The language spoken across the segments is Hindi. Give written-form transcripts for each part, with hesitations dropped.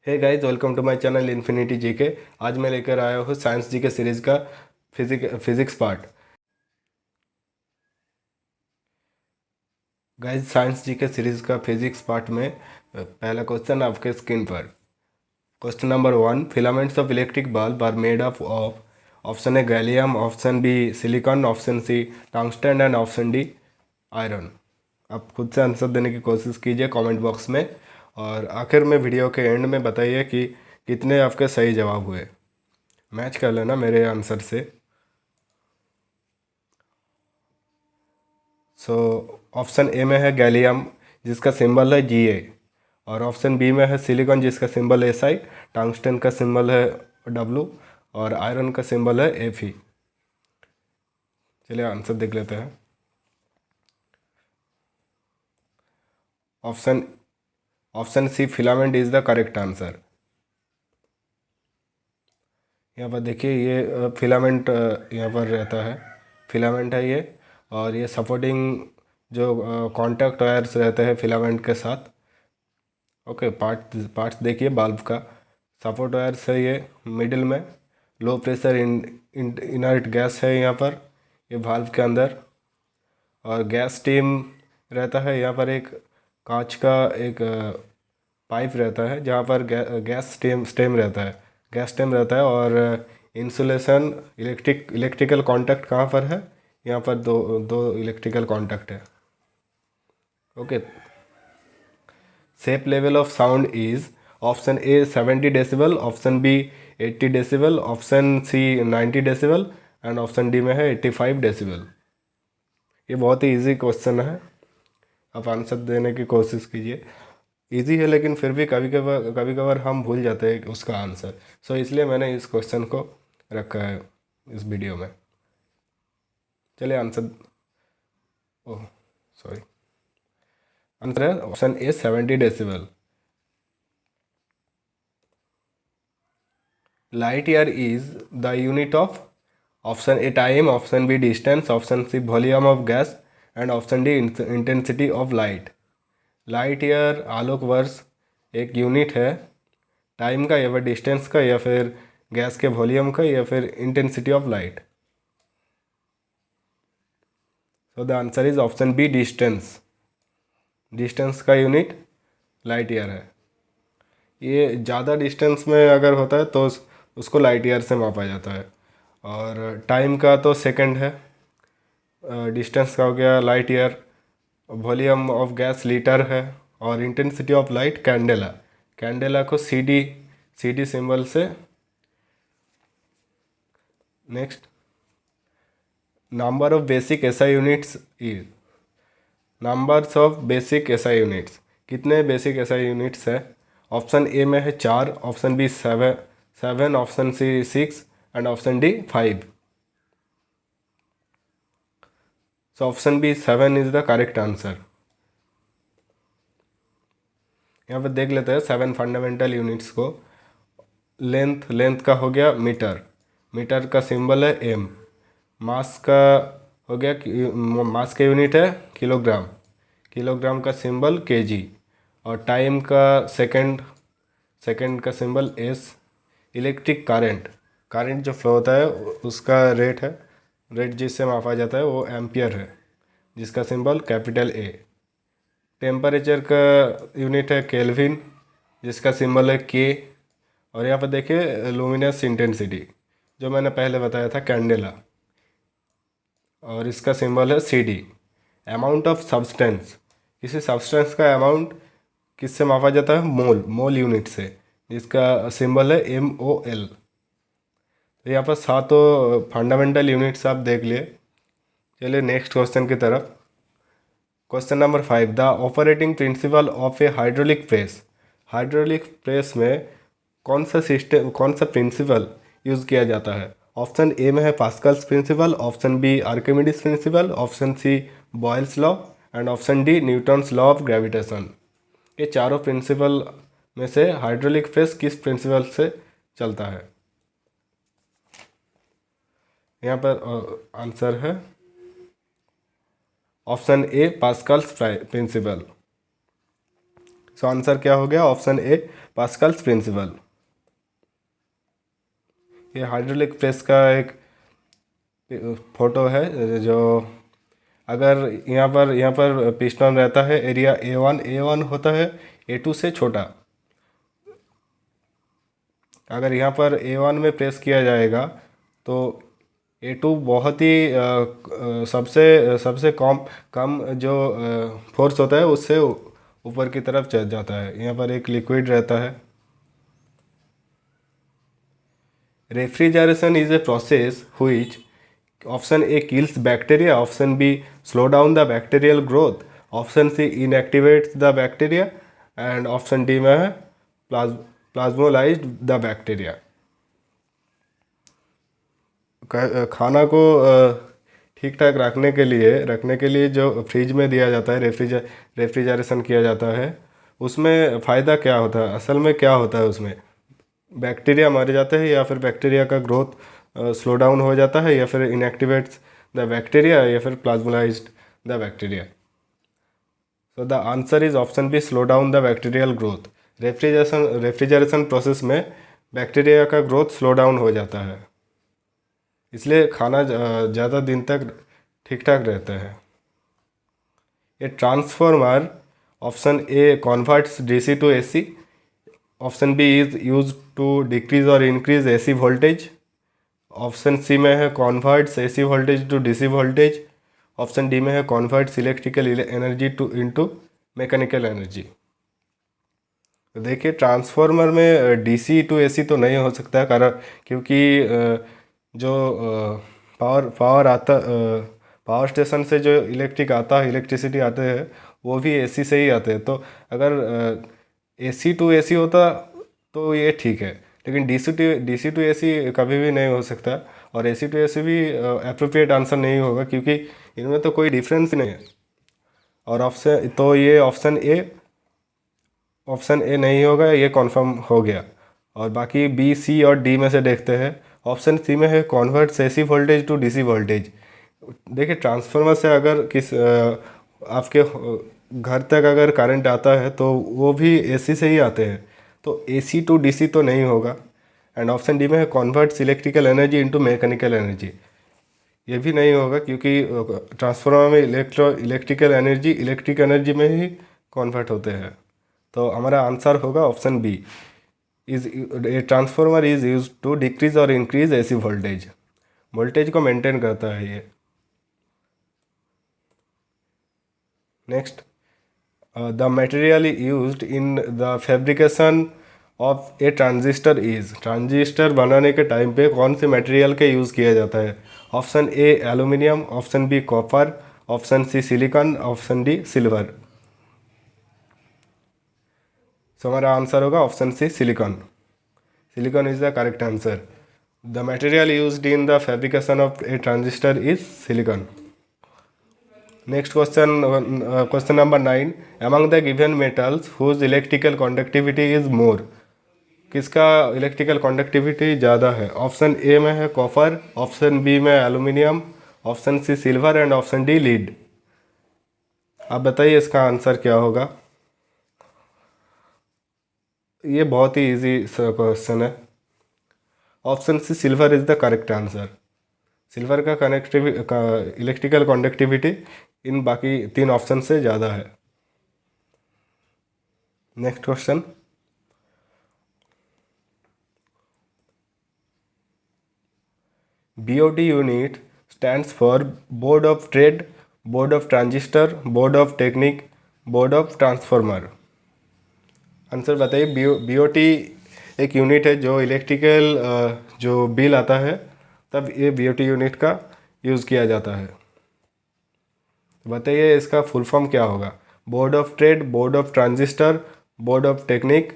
Hey guys, welcome to my channel infinity GK. आज मैं लेकर आया हूँ साइंस जीके सीरीज़ का physics part. Guys, science GK series का फिजिक्स पार्ट में पहला क्वेश्चन आपके स्क्रीन पर। Question number 1, filaments of electric bulb are made of option A gallium, option B silicon, option C tungsten and option D iron. आप खुद से आंसर देने की कोशिश कीजिए कमेंट बॉक्स में, और आखिर में वीडियो के एंड में बताइए कि कितने आपके सही जवाब हुए। मैच कर लेना मेरे आंसर से। सो ऑप्शन ए में है गैलियम, जिसका सिंबल है Ga, और ऑप्शन बी में है सिलिकॉन, जिसका सिंबल है Si, टंगस्टन का सिंबल है W, और आयरन का सिंबल है Fe। चलिए आंसर देख लेते हैं। Option option C filament is the correct answer. यहाँ पर देखिए, ये फिलामेंट यहाँ पर रहता है, फिलामेंट है ये, और ये सपोर्टिंग जो कॉन्टैक्ट वायर्स रहते हैं फिलामेंट के साथ। ओके, पार्ट्स देखिए बल्ब का। सपोर्ट वायर्स है ये मिडिल में, लो प्रेशर इनर्ट गैस है यहाँ पर, ये वाल्व के अंदर, और गैस स्टीम रहता है यहाँ पर। एक कांच का एक पाइप रहता है जहाँ पर गैस स्टेम रहता है, गैस स्टेम रहता है। और इंसुलेशन इलेक्ट्रिकल कांटेक्ट कहाँ पर है? यहाँ पर दो दो इलेक्ट्रिकल कांटेक्ट है। Okay, safe level of sound is option A 70 decibel, option B 80 decibel, option C 90 decibel, and option D में है 85 डेसिबल। ये बहुत ही इजी क्वेश्चन है, आप आंसर देने की कोशिश कीजिए। इजी है, लेकिन फिर भी कभी कभार हम भूल जाते हैं उसका आंसर। सो इसलिए मैंने इस क्वेश्चन को रखा है इस वीडियो में। चलिए आंसर, ओह सॉरी, आंसर है option A 70 decibel. Light year is the unit of option A time, option B distance, option C volume of gas, and option D intensity of light. Light year आलोक वर्ष एक यूनिट है टाइम का, या फिर डिस्टेंस का, या फिर गैस के वॉल्यूम का, या फिर intensity of light. So the answer is option B distance. Distance का यूनिट लाइट ईयर है। ये ज़्यादा डिस्टेंस में अगर होता है तो उसको लाइट ईयर से मापा जाता है, और टाइम का तो सेकंड है, डिस्टेंस का हो गया light year, volume of gas litre है, और intensity of light candela. Candela को सी डी सिंबल से। Next, number of basic SI units is, numbers of basic SI units, कितने बेसिक एसआई यूनिट्स है? ऑप्शन ए में है 4, option B 7, option C 6, and option D 5। So option B 7 is the correct answer. यहाँ पर देख लेते हैं 7 फंडामेंटल यूनिट्स को। लेंथ का हो गया मीटर, मीटर का सिंबल है एम। मास का हो गया, मास का यूनिट है किलोग्राम, किलोग्राम का सिंबल केजी। और टाइम का सेकंड का सिंबल एस। इलेक्ट्रिक करंट जो फ्लो होता है उसका रेट जिससे मापा जाता है वो एम्पियर है, जिसका सिंबल कैपिटल ए। टेम्परेचर का यूनिट है केल्विन, जिसका सिंबल है के। और यहाँ पर देखिए लुमिनस इंटेंसिटी, जो मैंने पहले बताया था कैंडेला, और इसका सिंबल है C D. Amount of substance, किसी सब्सटेंस का अमाउंट किससे मापा जाता है? मोल यूनिट से, जिसका सिंबल है MOL। तो यहाँ पर सातों फंडामेंटल यूनिट्स आप देख लिए। चलिए नेक्स्ट क्वेश्चन की तरफ। Question number 5, the operating principle of A hydraulic press. Hydraulic press में कौन सा प्रिंसिपल यूज़ किया जाता है? ऑप्शन ए में है Pascal's principle, option B Archimedes principle, option C Boyle's law, and option D Newton's law of gravitation. ये चारों प्रिंसिपल में से हाइड्रोलिक प्रेस किस प्रिंसिपल से चलता है? यहाँ पर आंसर है option A Pascal's principle. So answer क्या हो गया? Option A, Pascal's principle. ये हाइड्रोलिक प्रेस का एक फोटो है, जो अगर यहाँ पर पिस्टन रहता है, एरिया ए वन होता है ए2 से छोटा। अगर यहाँ पर ए1 में प्रेस किया जाएगा तो ए2 बहुत ही सबसे सबसे कम कम जो फोर्स होता है उससे ऊपर की तरफ चल जाता है। यहाँ पर एक लिक्विड रहता है। Refrigeration is a process which option A kills bacteria, option B slow down the bacterial growth, option C inactivates the bacteria and option D में है प्लाज्मोलाइज्ड द बैक्टीरिया। खाना को ठीक ठाक रखने के लिए जो फ्रिज में दिया जाता है, रेफ्रिजरेशन किया जाता है, उसमें फ़ायदा क्या होता है? असल में क्या होता है उसमें? बैक्टीरिया मर जाते हैं, या फिर बैक्टीरिया का ग्रोथ स्लो डाउन हो जाता है, या फिर इनएक्टिवेट्स द बैक्टीरिया, या फिर plasmolysed the bacteria. So the answer is option B, slow down the bacterial growth. Refrigeration process में बैक्टीरिया का ग्रोथ स्लो डाउन हो जाता है, इसलिए खाना ज़्यादा दिन तक ठीक ठाक रहता है। ये transformer, option A converts DC to AC, option B is use to decrease और increase AC voltage, option C में है converts AC voltage to DC voltage, option D में है converts electrical energy to into mechanical energy. तो देखिए, ट्रांसफॉर्मर में डीसी टू एसी तो नहीं हो सकता है, कारण क्योंकि जो पावर स्टेशन से जो इलेक्ट्रिसिटी आते हैं वो भी एसी से ही आते हैं। तो अगर एसी टू एसी होता तो ये ठीक है, लेकिन डीसी टू एसी कभी भी नहीं हो सकता, और एसी टू एसी भी अप्रोप्रिएट आंसर नहीं होगा, क्योंकि इनमें तो कोई डिफरेंस नहीं है। और ये ऑप्शन ए नहीं होगा, ये कन्फर्म हो गया। और बाकी बी, सी और डी में से देखते हैं। ऑप्शन सी में है converts AC voltage to DC voltage. देखिए, ट्रांसफार्मर से अगर आपके घर तक अगर करंट आता है तो वो भी एसी से ही आते हैं, तो एसी टू डीसी तो नहीं होगा। एंड ऑप्शन डी में है converts electrical energy into mechanical energy, ये भी नहीं होगा, क्योंकि ट्रांसफार्मर में इलेक्ट्रिक एनर्जी में ही कन्वर्ट होते हैं। तो हमारा आंसर होगा option B, a transformer is use to decrease और इंक्रीज एसी वोल्टेज को मेंटेन करता है ये। Next, the material used in the fabrication of a transistor बनाने के टाइम पे कौन से मटेरियल के यूज़ किया जाता है? Option A aluminium, option B copper, option C silicon, option D silver. So हमारा आंसर होगा option C, silicon. Silicon is the correct answer. The material used in the fabrication of a transistor is silicon. Next question number 9, among the given metals whose electrical conductivity is more. किसका इलेक्ट्रिकल कंडक्टिविटी ज़्यादा है? ऑप्शन ए में है कॉपर, ऑप्शन बी में aluminium, option C silver and option D lead. आप बताइए इसका आंसर क्या होगा? ये बहुत ही इजी क्वेश्चन है। Option C silver is the correct answer. Silver का इलेक्ट्रिकल कंडक्टिविटी इन बाकी 3 ऑप्शन से ज़्यादा है। Next question, BOT unit stands for board of trade, board of transistor, board of technique, board of transformer. Answer बताइए। BOT एक यूनिट है जो इलेक्ट्रिकल जो बिल आता है तब ये BOT यूनिट का यूज़ किया जाता है। बताइए इसका फुल फॉर्म क्या होगा? Board of trade, board of transistor, board of technique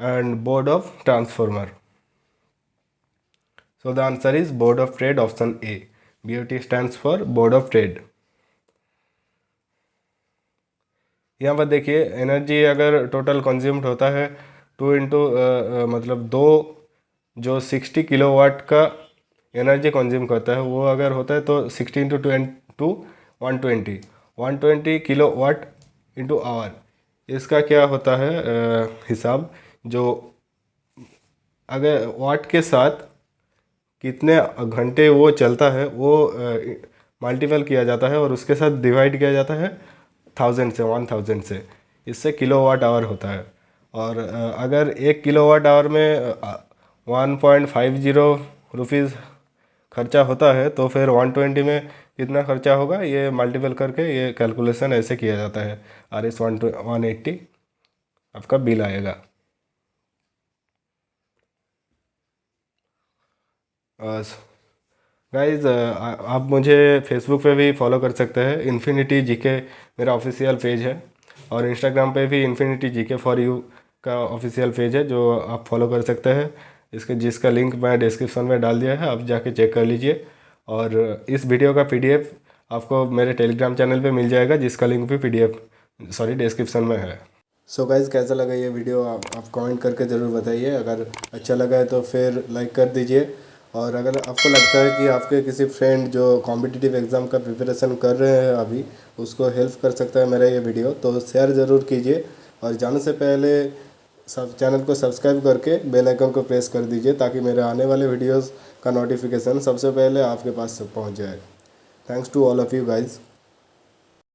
and board of transformer. So the answer is board of trade, option A. BOT stands for board of trade. यहाँ पर देखिए, एनर्जी अगर टोटल कंज्यूम्ड होता है 2 इंटू मतलब 2 जो 60 किलोवाट का एनर्जी कंज्यूम करता है, वो अगर होता है तो 60 इंटू 120 किलोवाट इंटू आवर। इसका क्या होता है हिसाब, जो अगर वाट के साथ कितने घंटे वो चलता है वो मल्टीपल किया जाता है और उसके साथ डिवाइड किया जाता है 1000 से। इससे किलोवाट आवर होता है। और अगर 1 किलोवाट आवर में 1.50 रुपीज़ खर्चा होता है तो फिर 120 में कितना खर्चा होगा ये मल्टीपल करके ये कैलकुलेशन ऐसे किया जाता है। RS 180 आपका बिल आएगा। गाइज आप मुझे फेसबुक पे भी फॉलो कर सकते हैं, इन्फिनिटी जीके मेरा ऑफिशियल पेज है। और इंस्टाग्राम पे भी इन्फिनिटी जीके फॉर यू का ऑफिशियल पेज है जो आप फॉलो कर सकते हैं। जिसका लिंक मैं डिस्क्रिप्शन में डाल दिया है, आप जाके चेक कर लीजिए। और इस वीडियो का PDF आपको मेरे टेलीग्राम चैनल पे मिल जाएगा, जिसका लिंक भी डिस्क्रिप्शन में है। सो गाइज कैसा लगा ये वीडियो आप कमेंट करके ज़रूर बताइए। अगर अच्छा लगा है तो फिर लाइक कर दीजिए। और अगर आपको लगता है कि आपके किसी फ्रेंड जो कॉम्पिटिटिव एग्ज़ाम का प्रिपरेशन कर रहे हैं अभी, उसको हेल्प कर सकता है मेरा ये वीडियो, तो शेयर ज़रूर कीजिए। और जाने से पहले सब चैनल को सब्सक्राइब करके बेल आइकन को प्रेस कर दीजिए, ताकि मेरे आने वाले वीडियोस का नोटिफिकेशन सबसे पहले आपके पास पहुंच जाए। Thanks to all of you guys.